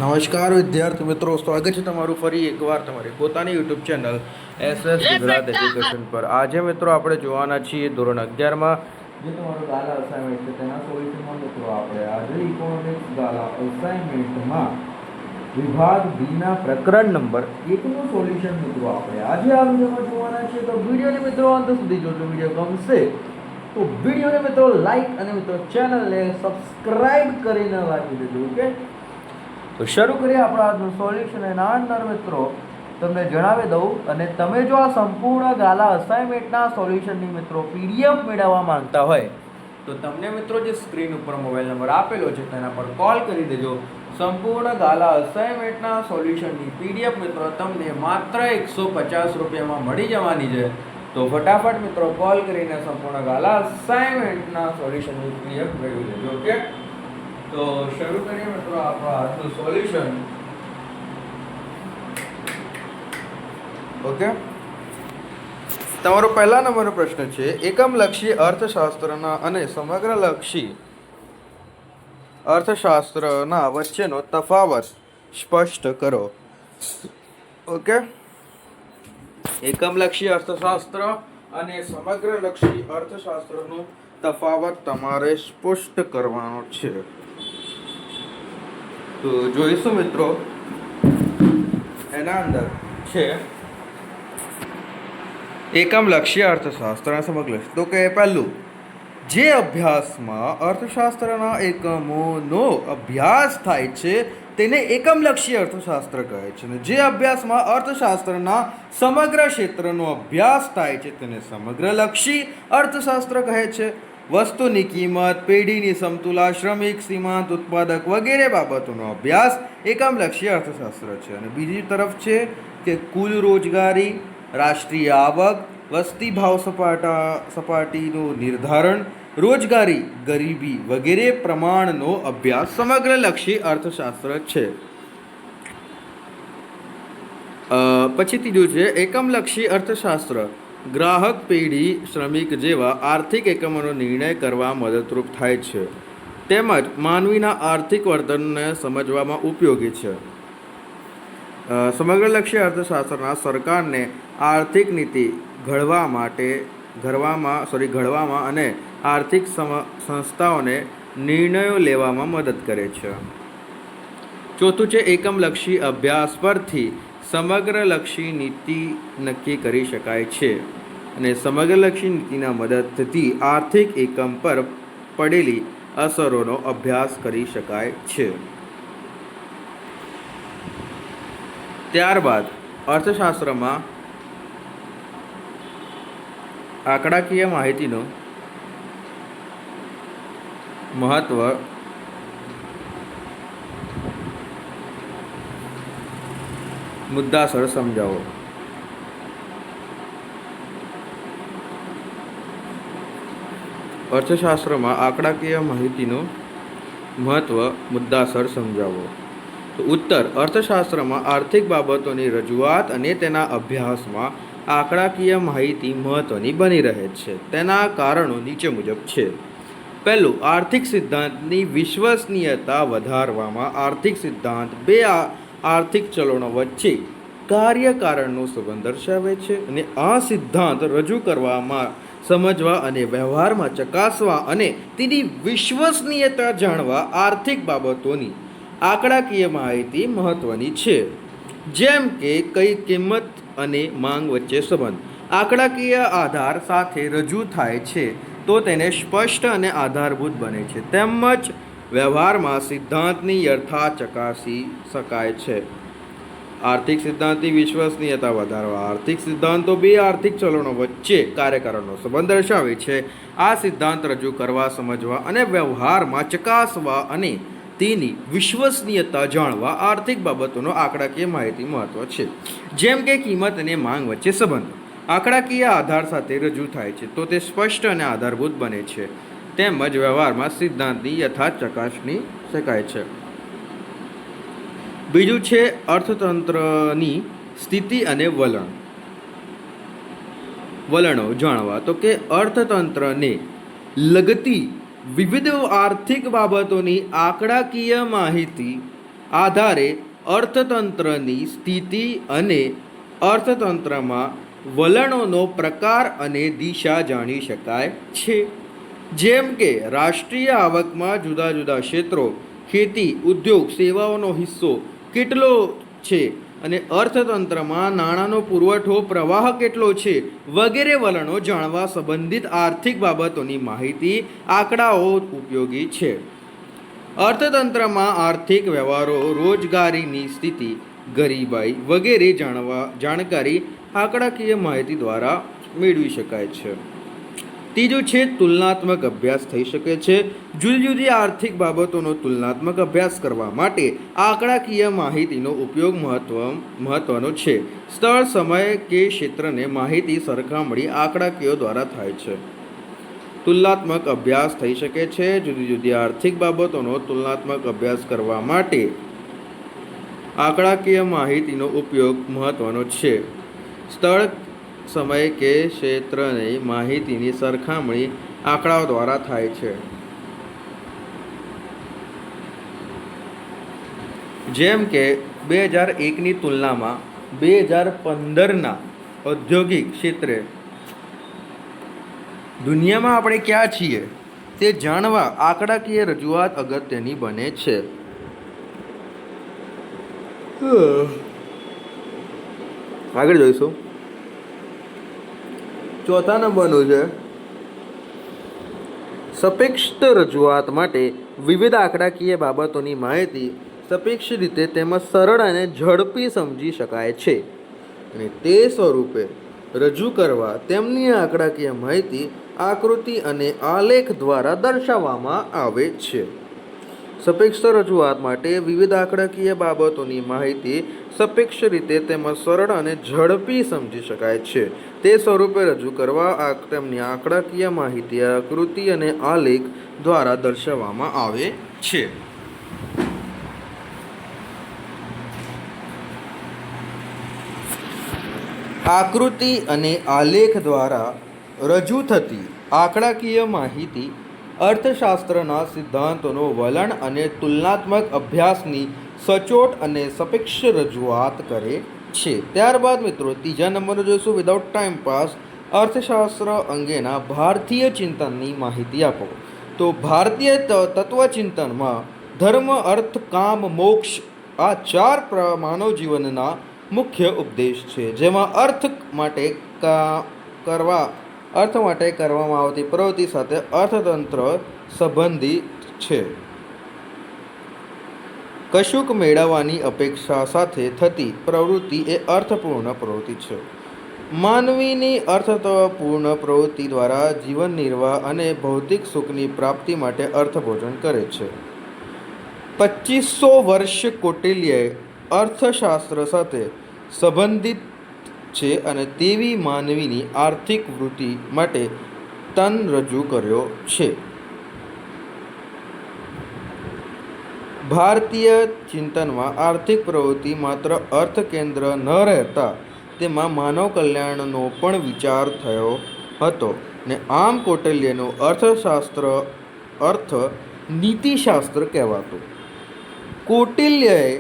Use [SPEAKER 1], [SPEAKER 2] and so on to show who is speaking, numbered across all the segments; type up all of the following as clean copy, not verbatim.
[SPEAKER 1] નમસ્કાર વિદ્યાર્થી મિત્રો, સ્વાગત છે તમારું ફરી એકવાર તમારી પોતાની YouTube channel SS Gujarat education પર. આજે મિત્રો આપણે જોવાના છીએ ધોરણ 11માં જે તમારો ગાલા અસાઇનમેન્ટ છે તેના સોલ્યુશનમાં. મિત્રો આપણે આજે ઇકોનોમિક્સ ગાલા અસાઇનમેન્ટમાં વિભાગ બીના પ્રકરણ નંબર 1 નું સોલ્યુશન મિત્રો આપણે આજે આ વિડીયોમાં જોવાના છીએ. તો વિડીયોને મિત્રો અંત સુધી જોજો. વિડીયો ગમશે તો વિડીયોને મિત્રો લાઈક અને મિત્રો ચેનલને સબસ્ક્રાઇબ કરીને રાખી દેજો. ઓકે, તો શરૂ કરીએ આપણા આજનું સોલ્યુશન. એના અંદર મિત્રો તમને જણાવી દઉં, અને તમે જો આ સંપૂર્ણ ગાલા અસાઇનમેન્ટના સોલ્યુશનની મિત્રો PDF મેળવવા માંગતા હોય તો તમને મિત્રો જે સ્ક્રીન ઉપર મોબાઈલ નંબર આપેલો છે તેના પર કોલ કરી દેજો. સંપૂર્ણ ગાલા અસાઇનમેન્ટના સોલ્યુશનની PDF મિત્રો તમને માત્ર 150 રૂપિયામાં મળી જવાની છે. તો ફટાફટ મિત્રો કોલ કરીને સંપૂર્ણ ગાલા અસાઇનમેન્ટના સોલ્યુશનની PDF મેળવી લેજો. ઓકે, તો શરૂ કરીએ મિત્રો આપણું આજનું સોલ્યુશન. ઓકે, તમારો પહેલા નંબરનો પ્રશ્ન છે, એકમલક્ષી અર્થશાસ્ત્રના અને સમગ્રલક્ષી અર્થશાસ્ત્રના વચ્ચેનો તફાવત સ્પષ્ટ કરો. ઓકે, એકમલક્ષી અર્થશાસ્ત્ર અને સમગ્રલક્ષી અર્થશાસ્ત્રનો તફાવત તમારે સ્પષ્ટ કરવાનો છે. તો જોઈશું મિત્રો એના અંદર છે એકમલક્ષી અર્થશાસ્ત્ર અને સમગ્રલક્ષી. તો કે પહેલું, જે અભ્યાસમાં અર્થશાસ્ત્રના એકમોનો અભ્યાસ થાય છે તેને એકમલક્ષી અર્થશાસ્ત્ર કહે છે, અને જે અભ્યાસમાં અર્થશાસ્ત્રના સમગ્ર ક્ષેત્રનો અભ્યાસ થાય છે તેને સમગ્રલક્ષી અર્થશાસ્ત્ર કહે છે. વસ્તુની કિંમત, પેઢીની સમતુલા, શ્રમિક, સીમાંત, ઉત્પાદક વગેરે બાબતોનો અભ્યાસ એકમલક્ષી અર્થશાસ્ત્ર છે. અને બીજી તરફ છે કે કુલ રોજગારી, રાષ્ટ્રીય આવક, વસ્તી ભાવ સપાટીનું નિર્ધારણ, રોજગારી, ગરીબી વગેરે પ્રમાણનો અભ્યાસ સમગ્રલક્ષી અર્થશાસ્ત્ર છે. પછી ત્રીજું છે એકમલક્ષી અર્થશાસ્ત્ર ગ્રાહક, પેઢી, શ્રમિક જેવા આર્થિક એકમોનો નિર્ણય કરવા મદદરૂપ થાય છે, તેમજ માનવીના આર્થિક વર્તનને સમજવામાં ઉપયોગી છે. સમગ્રલક્ષી અર્થશાસ્ત્રના સરકારને આર્થિક નીતિ ઘડવામાં અને આર્થિક સંસ્થાઓને નિર્ણયો લેવામાં મદદ કરે છે. ચોથું છે એકમલક્ષી અભ્યાસ પરથી સમગ્રલક્ષી નીતિ નક્કી કરી શકાય છે, અને સમગ્રલક્ષી નીતિના મદદથી આર્થિક એકમ પર પડેલી અસરોનો અભ્યાસ કરી શકાય છે. ત્યારબાદ અર્થશાસ્ત્રમાં આંકડાકીય માહિતીનું મહત્વ, મુદ્દાસર સમજાવો. અર્થશાસ્ત્રમાં આંકડાકીય માહિતીનું મહત્વ, મુદ્દાસર સમજાવો. તો ઉત્તર, અર્થશાસ્ત્રમાં આર્થિક બાબતોની રજૂઆત અને તેના અભ્યાસમાં આંકડાકીય માહિતી મહત્વની બની રહે છે. તેના કારણો નીચે મુજબ છે. પહેલું, આર્થિક સિદ્ધાંતની વિશ્વસનીયતા વધારવામાં આર્થિક સિદ્ધાંત બે આર્થિક ચલણો વચ્ચે કાર્યકારણનો સંબંધ દર્શાવે છે, અને આ સિદ્ધાંત રજૂ કરવામાં, સમજવા અને વ્યવહારમાં ચકાસવા અને તેની વિશ્વસનીયતા જાણવા આર્થિક બાબતોની આંકડાકીય માહિતી મહત્વની છે. જેમ કે કઈ કિંમત અને માંગ વચ્ચે સંબંધ આંકડાકીય આધાર સાથે રજૂ થાય છે તો તેને સ્પષ્ટ અને આધારભૂત બને છે, તેમજ વ્યવહારમાં સિદ્ધાંતની યથા ચકાસી શકાય છે. આર્થિક સિદ્ધાંતની વિશ્વસનીયતા વધારવા આર્થિક સિદ્ધાંતો બે આર્થિક ચલણો વચ્ચે કાર્યકારણનો સંબંધ દર્શાવે છે. આ સિદ્ધાંત રજૂ કરવા, સમજવા અને વ્યવહારમાં ચકાસવા અને તેની વિશ્વસનીયતા જાણવા આર્થિક બાબતોનો આંકડાકીય માહિતી મહત્વ છે. જેમ કે કિંમત અને માંગ વચ્ચે સંબંધ આંકડાકીય આધાર સાથે રજૂ થાય છે તો તે સ્પષ્ટ અને આધારભૂત બને છે, તેમજ વ્યવહારમાં સિદ્ધાંતની યથાર્થ ચકાસણી શકાય છે. બીજું છે અર્થતંત્રની સ્થિતિ અને વલણો જાણવા. તો કે અર્થતંત્રને લગતી વિવિધ આર્થિક બાબતોની આંકડાકીય માહિતી આધારે અર્થતંત્રની સ્થિતિ અને અર્થતંત્રમાં વલણોનો પ્રકાર અને દિશા જાણી શકાય છે. જેમ કે રાષ્ટ્રીય આવકમાં જુદા જુદા ક્ષેત્રો, ખેતી, ઉદ્યોગ, સેવાઓનો હિસ્સો કેટલો છે અને અર્થતંત્રમાં નાણાંનો પુરવઠો પ્રવાહ કેટલો છે વગેરે વલણો જાણવા સંબંધિત આર્થિક બાબતોની માહિતી આંકડાઓ ઉપયોગી છે. અર્થતંત્રમાં આર્થિક વ્યવહારો, રોજગારીની સ્થિતિ, ગરીબાઈ વગેરે જાણકારી આંકડાકીય માહિતી દ્વારા મેળવી શકાય છે. ત્રીજું છે તુલનાત્મક અભ્યાસ થઈ શકે છે. જુદી જુદી આર્થિક બાબતોનો તુલનાત્મક અભ્યાસ કરવા માટે આંકડાકીય માહિતીનો ઉપયોગ મહત્વનો છે. સ્થળ, સમય કે ક્ષેત્રને માહિતી સરખામણી આંકડાકીય દ્વારા થાય છે. તુલનાત્મક અભ્યાસ થઈ શકે છે. જુદી જુદી આર્થિક બાબતોનો તુલનાત્મક અભ્યાસ કરવા માટે આંકડાકીય માહિતીનો ઉપયોગ મહત્વનો છે. સ્થળ, સમય કે ક્ષેત્રની માહિતીની સરખામણી આંકડાઓ દ્વારા થાય છે. જેમ કે 2001ની તુલનામાં 2015ના ઔદ્યોગિક ક્ષેત્રે દુનિયામાં આપણે ક્યાં છીએ તે જાણવા આંકડાકીય રજૂઆત અગત્યની બને છે. આગળ જોઈશું. ચોથા નંબરનું છે સાપેક્ષ રજૂઆત માટે વિવિધ આંકડાકીય બાબતોની માહિતી સાપેક્ષ રીતે તેમજ સરળ અને ઝડપી સમજી શકાય છે અને તે સ્વરૂપે રજૂ કરવા તેમની આંકડાકીય માહિતી આકૃતિ અને આલેખ દ્વારા દર્શાવવામાં આવે છે. સાપેક્ષ રજૂઆત માટે વિવિધ આંકડાકીય બાબતોની માહિતી સાપેક્ષ રીતે તેમજ સરળ અને ઝડપી સમજી શકાય છે તે સ્વરૂપે રજૂ કરવા તેમની આંકડાકીય માહિતી આકૃતિ અને આલેખ દ્વારા દર્શાવવામાં આવે છે. આકૃતિ અને આલેખ દ્વારા રજૂ થતી આંકડાકીય માહિતી અર્થશાસ્ત્રના સિદ્ધાંતોનો વલણ અને તુલનાત્મક અભ્યાસની સચોટ અને સાપેક્ષ રજૂઆત કરે છે. ત્યારબાદ મિત્રો ત્રીજા નંબરનો જોઈશું વિધાઉટ ટાઈમ પાસ. અર્થશાસ્ત્ર અંગેના ભારતીય ચિંતનની માહિતી આપો. તો ભારતીય તત્વચિંતનમાં ધર્મ, અર્થ, કામ, મોક્ષ આ ચાર માનવ જીવનના મુખ્ય ઉપદેશ છે, જેમાં અર્થ માટે કરવામાં આવતી પ્રવૃત્તિ સાથે અર્થતંત્ર સંબંધિત છે. કશુંક મેળવવાની અપેક્ષા સાથે થતી પ્રવૃત્તિ એ અર્થપૂર્ણ પ્રવૃત્તિ છે. માનવીની અર્થપૂર્ણ પ્રવૃત્તિ દ્વારા જીવન નિર્વાહ અને ભૌતિક સુખની પ્રાપ્તિ માટે અર્થભોજન કરે છે. 2500 વર્ષ કૌટિલ્યએ અર્થશાસ્ત્ર સાથે સંબંધિત છે અને તેવી માનવીની આર્થિક વૃત્તિ માટે તન રજૂ કર્યો છે. ભારતીય ચિંતનમાં આર્થિક પ્રવૃત્તિ માત્ર અર્થ કેન્દ્ર ન રહેતા તેમાં માનવ કલ્યાણનો પણ વિચાર થયો હતો ને આમ કૌટિલ્યનું અર્થશાસ્ત્ર અર્થ નીતિશાસ્ત્ર કહેવાતું. કૌટિલ્યએ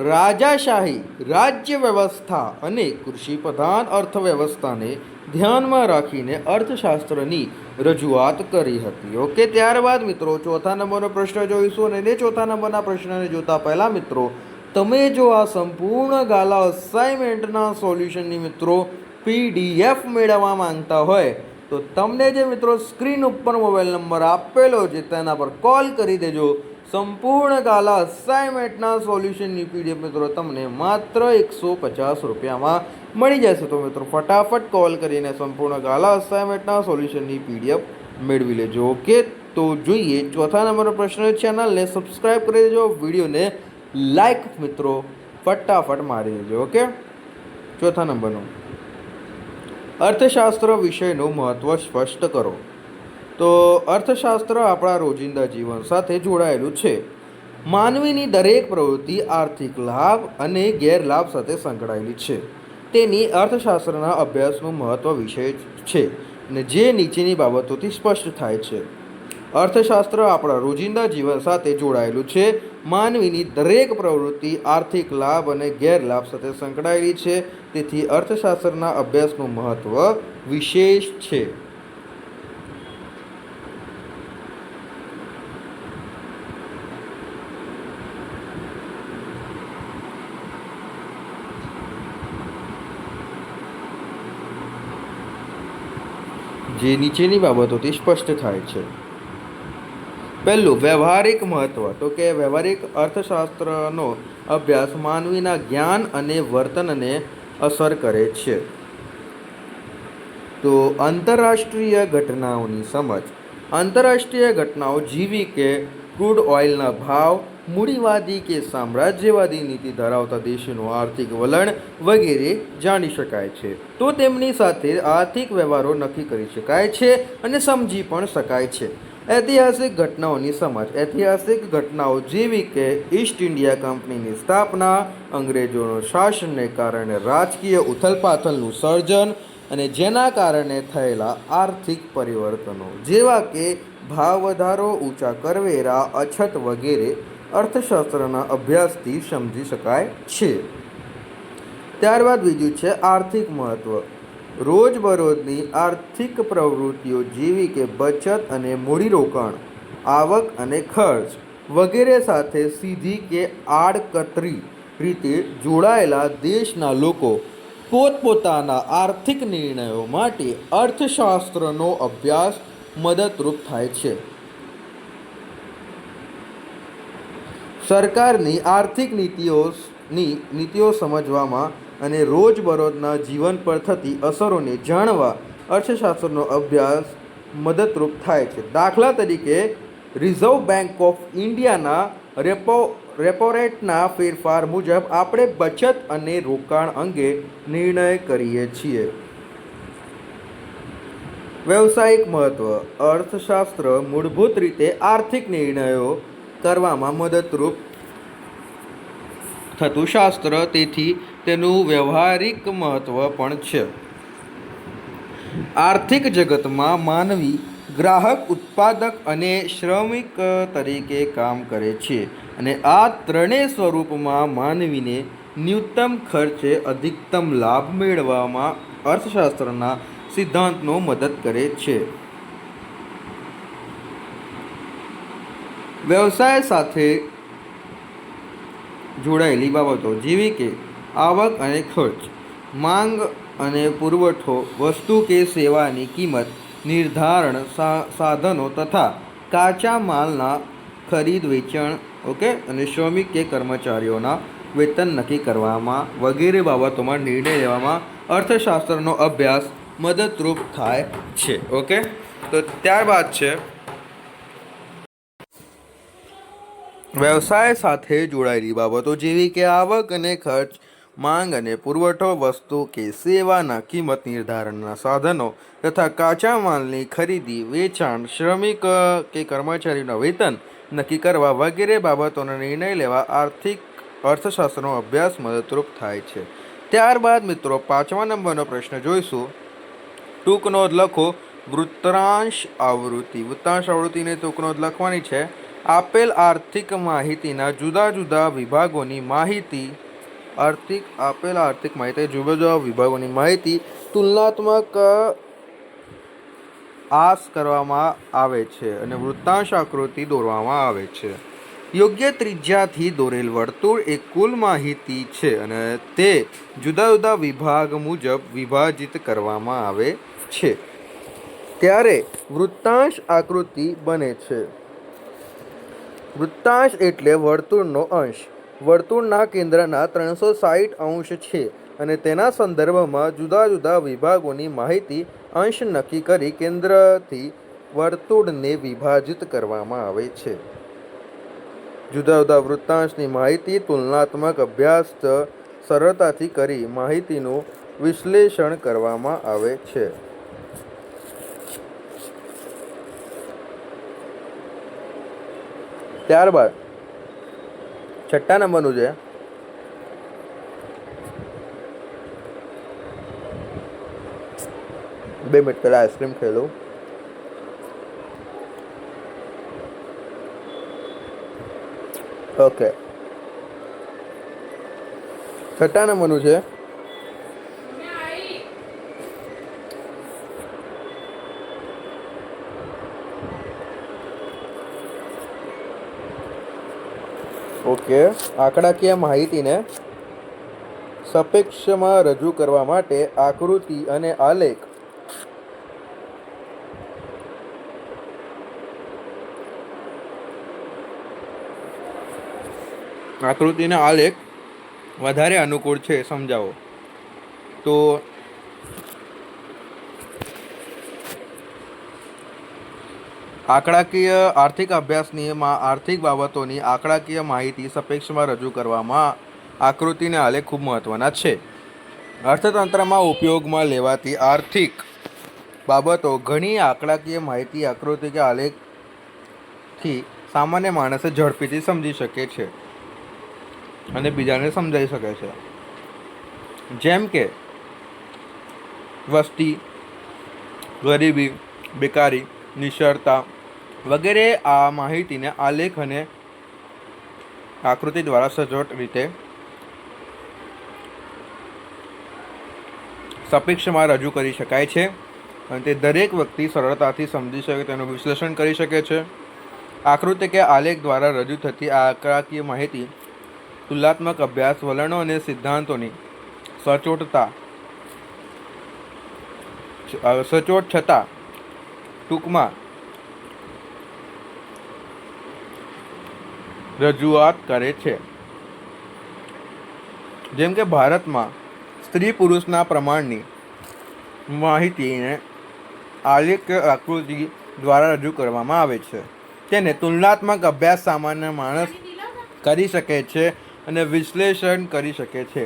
[SPEAKER 1] રાજાશાહી રાજ્ય વ્યવસ્થા અને કૃષિ પ્રધાન અર્થવ્યવસ્થાને ધ્યાનમાં રાખીને અર્થશાસ્ત્રની રજૂઆત કરી હતી. ઓકે, ત્યારબાદ મિત્રો ચોથા નંબરનો પ્રશ્ન જોઈશું અને એ ચોથા નંબરના પ્રશ્નને જોતા પહેલાં મિત્રો તમે જો આ સંપૂર્ણ ગાલા અસાઇનમેન્ટના સોલ્યુશનની મિત્રો PDF મેળવવા માંગતા હોય તો તમને જે મિત્રો સ્ક્રીન ઉપર મોબાઈલ નંબર આપેલો છે તેના પર કોલ કરી દેજો. સંપૂર્ણ ગાલા અસાઇનમેન્ટના સોલ્યુશનની PDF મિત્રો તમને માત્ર 150 રૂપિયામાં મળી જશે. તો મિત્રો ફટાફટ કોલ કરીને સંપૂર્ણ ગાલા અસાઇનમેન્ટના સોલ્યુશનની PDF મેળવી લેજો. ઓકે, તો જોઈએ ચોથા નંબરનો પ્રશ્ન. ચેનલને સબસ્ક્રાઈબ કરી દેજો, વિડીયોને લાઈક મિત્રો ફટાફટ મારી દેજો. ઓકે, ચોથા નંબરનો અર્થશાસ્ત્ર વિષયનું મહત્ત્વ સ્પષ્ટ કરો. તો અર્થશાસ્ત્ર આપણા રોજિંદા જીવન સાથે જોડાયેલું છે. માનવીની દરેક પ્રવૃત્તિ આર્થિક લાભ અને ગેરલાભ સાથે સંકળાયેલી છે. તેની અર્થશાસ્ત્રના અભ્યાસનું મહત્ત્વ વિષય છે અને જે નીચેની બાબતોથી સ્પષ્ટ થાય છે. અર્થશાસ્ત્ર આપણા રોજિંદા જીવન સાથે જોડાયેલું છે. માનવીની દરેક પ્રવૃત્તિ આર્થિક લાભ અને ગેરલાભ સાથે સંકળાયેલી છે. તેથી અર્થશાસ્ત્રના અભ્યાસનું મહત્વ વિશેષ છે. જે નીચેની બાબતોથી સ્પષ્ટ થાય છે. પહેલું, વ્યવહારિક મહત્વ. તો કે વ્યવહારિક અર્થશાસ્ત્રનો અભ્યાસ માનવીના જ્ઞાન અને વર્તનને અસર કરે છે. તો આંતરરાષ્ટ્રીય ઘટનાઓની સમજ. આંતરરાષ્ટ્રીય ઘટનાઓ જેવી કે ક્રૂડ ઓઇલના ભાવ, મૂડીવાદી કે સામ્રાજ્યવાદી નીતિ ધરાવતા દેશોનું આર્થિક વલણ વગેરે જાણી શકાય છે. તો તેમની સાથે આર્થિક વ્યવહારો નક્કી કરી શકાય છે અને સમજી પણ શકાય છે. ઐતિહાસિક ઘટનાઓની સમજ. ઐતિહાસિક ઘટનાઓ જેવી કે ઈસ્ટ ઇન્ડિયા કંપનીની સ્થાપના, અંગ્રેજોના શાસનને કારણે રાજકીય ઉથલપાથલનું સર્જન અને જેના કારણે થયેલા આર્થિક પરિવર્તનો જેવા કે ભાવ વધારો, ઊંચા કરવેરા, અછત વગેરે અર્થશાસ્ત્રના અભ્યાસથી સમજી શકાય છે. ત્યારબાદ બીજું છે આર્થિક મહત્વ. રોજબરોજની આર્થિક પ્રવૃત્તિઓ જેવી કે બચત અને મૂડીરોકાણ, આવક અને ખર્ચ વગેરે સાથે સીધી કે આડકતરી રીતે જોડાયેલા દેશના લોકો પોતપોતાના આર્થિક નિર્ણયો માટે અર્થશાસ્ત્રનો અભ્યાસ મદદરૂપ થાય છે. સરકારની આર્થિક નીતિઓ સમજવામાં અને રોજબરોજના જીવન પર થતી અસરોને જાણવા અર્થશાસ્ત્રનો અભ્યાસ મદદરૂપ થાય છે. દાખલા તરીકે રિઝર્વ બેંક ઓફ ઇન્ડિયાના રેપો રેટના ફેરફાર મુજબ આપણે બચત અને રોકાણ અંગે નિર્ણય કરીએ છીએ. વ્યવસાયિક મહત્વ. અર્થશાસ્ત્ર મૂળભૂત રીતે આર્થિક નિર્ણયો કરવામાં મદદરૂપ થતું શાસ્ત્ર, તેથી તેનું વ્યવહારિક મહત્વ પણ છે. આર્થિક જગતમાં માનવી ગ્રાહક, ઉત્પાદક અને શ્રમિક તરીકે કામ કરે છે અને આ ત્રણેય સ્વરૂપમાં માનવીને ન્યૂનતમ ખર્ચે અધિકતમ લાભ મેળવવામાં અર્થશાસ્ત્રના સિદ્ધાંતો મદદ કરે છે. વ્યવસાય સાથે જોડાયેલી બાબતો જેવી કે આવક અને ખર્ચ, માંગ અને પુરવઠો, વસ્તુ કે સેવાની કિંમત નિર્ધારણ, સાધનો તથા કાચા માલના ખરીદ વેચાણ, અને શ્રમિક કે કર્મચારીઓના વેતન નક્કી કરવામાં વગેરે બાબતોમાં નિર્ણય લેવામાં અર્થશાસ્ત્રનો અભ્યાસ મદદરૂપ થાય છે. તો ત્યારબાદ છે વ્યવસાય સાથે જોડાયેલી બાબતો જેવી કે આવક અને ખર્ચ, માંગ અને પુરવઠો, વસ્તુ કે સેવાના કિંમત નિર્ધારણના સાધનો તથા કાચા માલની ખરીદી વેચાણ, શ્રમિક કે કર્મચારીઓના વેતન નક્કી કરવા વગેરે બાબતોનો નિર્ણય લેવા અર્થશાસ્ત્રનો અભ્યાસ મદદરૂપ થાય છે. ત્યારબાદ મિત્રો 5મા નંબરનો પ્રશ્ન જોઈશું. ટૂંક નોંધ લખો. વૃત્તાંશ આવૃત્તિ. વૃત્તાંશ આવૃત્તિને ટૂંક નોંધ લખવાની છે. આપેલ આર્થિક માહિતીના જુદા જુદા વિભાગોની માહિતી તુલનાત્મક આસ કરવામાં આવે છે અને વૃત્તાંશ આકૃતિ દોરવામાં આવે છે. યોગ્ય ત્રિજ્યાથી દોરેલ વર્તુળ એ કુલ માહિતી છે અને તે જુદા જુદા વિભાગ મુજબ વિભાજિત કરવામાં આવે છે. ત્યારે વૃત્તાંશ આકૃતિ બને છે. વૃત્તાંશ એટલે વર્તુળનો અંશ. વર્તુળના કેન્દ્રના 360 અંશ છે અને તેના સંદર્ભમાં જુદા જુદા વિભાગોની માહિતી અંશ નક્કી કરી કેન્દ્રથી વર્તુળને વિભાજિત કરવામાં આવે છે. જુદા જુદા વૃત્તાંશની માહિતી તુલનાત્મક અભ્યાસ સરળતાથી કરી માહિતીનું વિશ્લેષણ કરવામાં આવે છે. ત્યારબાદ 6 નંબરનું છે બે મિનિટ પહેલા આઈસ્ક્રીમ ખાઈ લઉં. ઓકે, છઠ્ઠા નંબરનું છે ઓકે, આંકડાકીય માહિતીને સાપેક્ષમાં રજૂ કરવા માટે આકૃતિ અને આલેખ વધારે અનુકૂળ છે, સમજાવો. તો આંકડાકીય આર્થિક અભ્યાસનીમાં આર્થિક બાબતોની આંકડાકીય માહિતી સાપેક્ષમાં રજૂ કરવામાં આકૃતિ અને આલેખ ખૂબ મહત્વના છે. અર્થતંત્રમાં ઉપયોગમાં લેવાતી આર્થિક બાબતો ઘણી આંકડાકીય માહિતી આકૃતિ કે આલેખથી સામાન્ય માણસે ઝડપીથી સમજી શકે છે અને બીજાને સમજાવી શકે છે. જેમ કે વસ્તી, ગરીબી, બેકારી, નિષ્ફળતા વગેરે આ માહિતીને આલેખ અને આકૃતિ દ્વારા સચોટ રીતે સાપેક્ષમાં રજૂ કરી શકાય છે અને તે દરેક વ્યક્તિ સરળતાથી સમજી શકે, તેનું વિશ્લેષણ કરી શકે છે. આકૃતિ કે આલેખ દ્વારા રજૂ થતી આંકડાકીય માહિતી તુલનાત્મક અભ્યાસ, વલણો અને સિદ્ધાંતોની સચોટ છતાં ટૂંકમાં રજૂઆત કરે છે. જેમ કે ભારતમાં સ્ત્રી પુરુષના પ્રમાણની માહિતીને આલેખ કે આકૃતિ દ્વારા રજૂ કરવામાં આવે છે. તેને તુલનાત્મક અભ્યાસ સામાન્ય માણસ કરી શકે છે અને વિશ્લેષણ કરી શકે છે.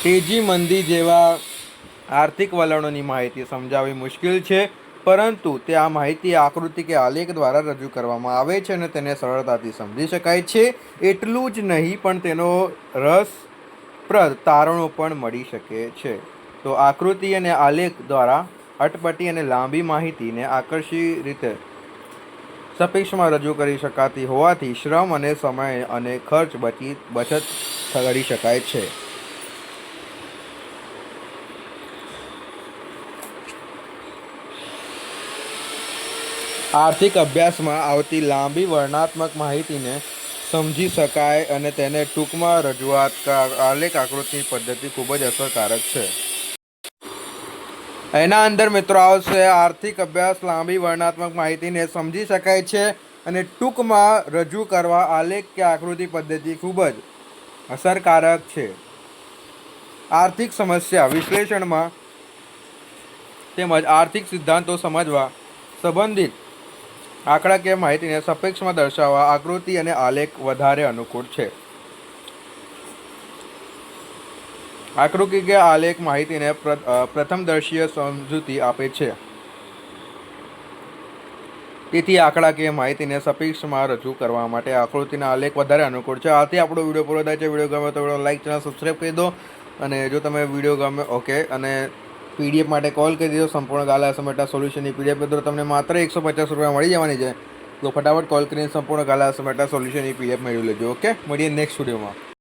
[SPEAKER 1] તેજી મંદી જેવા આર્થિક વલણોની માહિતી સમજાવવી મુશ્કેલ છે, પરંતુ તે આ માહિતી આકૃતિ કે આલેખ દ્વારા રજૂ કરવામાં આવે છે અને તેને સરળતાથી સમજી શકાય છે. એટલું જ નહીં, પણ તેનો રસપ્રદ તારણો પણ મળી શકે છે. તો આકૃતિ અને આલેખ દ્વારા અટપટી અને લાંબી માહિતીને આકર્ષક રીતે સાપેક્ષમાં રજૂ કરી શકાતી હોવાથી શ્રમ અને સમય અને ખર્ચ બચત કરી શકાય છે. આર્થિક અભ્યાસમાં આવતી લાંબી વર્ણનાત્મક માહિતીને સમજી શકાય અને તેને ટૂંકમાં રજૂઆત આલેખ આકૃતિની પદ્ધતિ ખૂબ જ અસરકારક છે. એના અંદર મિત્રો આવશે આર્થિક અભ્યાસ લાંબી વર્ણનાત્મક માહિતીને સમજી શકાય છે અને ટૂંકમાં રજૂ કરવા આલેખ કે આકૃતિ પદ્ધતિ ખૂબ જ અસરકારક છે. આર્થિક સમસ્યા વિશ્લેષણમાં તેમજ આર્થિક સિદ્ધાંતો સમજવા સંબંધિત આંકડાકીય માહિતીને સાપેક્ષમાં દર્શાવવા આકૃતિ અને આલેખ વધારે અનુકૂળ છે. આકૃતિ કે આલેખ માહિતીને પ્રથમદર્શીય સમજૂતી આપે છે. તેથી આંકડાકીય માહિતીને સાપેક્ષમાં રજૂ કરવા માટે આકૃતિના આલેખ વધારે અનુકૂળ છે. આથી આપણો વિડીયો પૂરો થાય છે. વિડીયો ગમે તો વિડીયો લાઈક, ચેનલ સબસ્ક્રાઈબ કરી દો અને જો તમે વિડીયો ગમે ઓકે અને પીડીએફ માટે કોલ કરી દીધો. સંપૂર્ણ ગાલા સમેટા સોલ્યુશનની પીડીએફ મિત્રો તમને માત્ર 150 રૂપિયા મળી જવાની છે. તો ફટાફટ કોલ કરીને સંપૂર્ણ ગાલા સમેટા સોલ્યુશનની પીડીએફ મેળવી લેજો. ઓકે, મળીએ નેક્સ્ટ વિડીયોમાં.